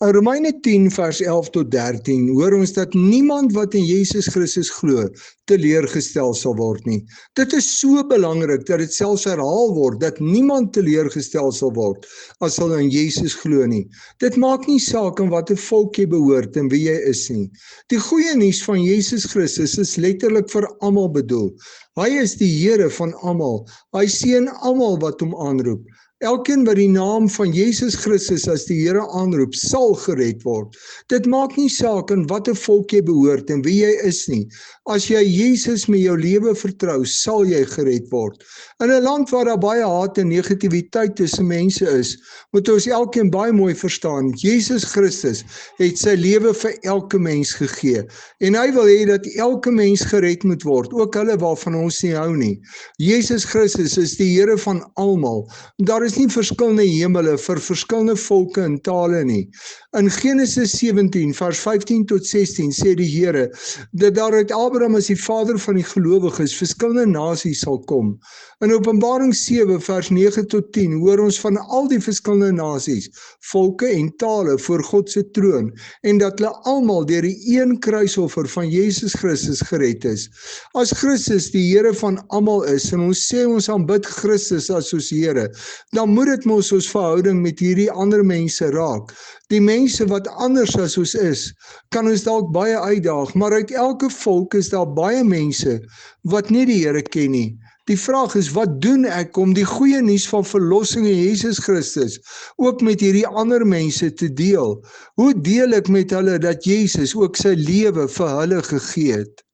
In Romeine 10 vers 11 tot 13 hoor ons dat niemand wat in Jesus Christus glo teleurgestel sal word nie. Dit is so belangrik dat dit selfs herhaal word dat niemand teleurgestel sal word as hulle in Jesus glo nie. Dit maak nie saak in watter volk jy behoort en wie jy is nie. Die goeie nuus van Jesus Christus is letterlik vir almal bedoel. Hy is die Here van almal. Hy seën almal wat hom aanroep. Elkeen wat die naam van Jesus Christus as die Here aanroep, sal gered word. Dit maak nie saak in watter volk jy behoort en wie jy is nie. As jy Jesus met jou lewe vertrou, sal jy gered word. In 'n land waar daar baie haat en negativiteit tussen mense is, moet ons elkeen baie mooi verstaan, Jesus Christus het sy lewe vir elke mens gegee. En hy wil hê dat elke mens gered moet word, ook hulle waarvan ons nie hou nie. Jesus Christus is die Here van almal. Daar is nie verskillende hemele vir verskillende volke en tale nie. In Genesis 17 vers 15 tot 16 sê die Here dat daar uit Abraham as die vader van die gelowiges verskillende nasies sal kom. In Openbaring 7 vers 9 tot 10 hoor ons van al die verskillende nasies, volke en tale voor God se troon en dat hulle almal deur die een kruisoffer van Jesus Christus gered is. As Christus die Here van almal is en ons sê ons aanbid Christus as ons Here, dan moet dit mos ons verhouding met hierdie ander mense raak. Die mense wat anders as ons is, kan ons dalk baie uitdaag, maar uit elke volk is daar baie mense wat nie die Here ken nie. Die vraag is, wat doen ek om die goeie nuus van verlossing in Jesus Christus ook met hierdie ander mense te deel? Hoe deel ek met hulle dat Jesus ook sy lewe vir hulle gegee het?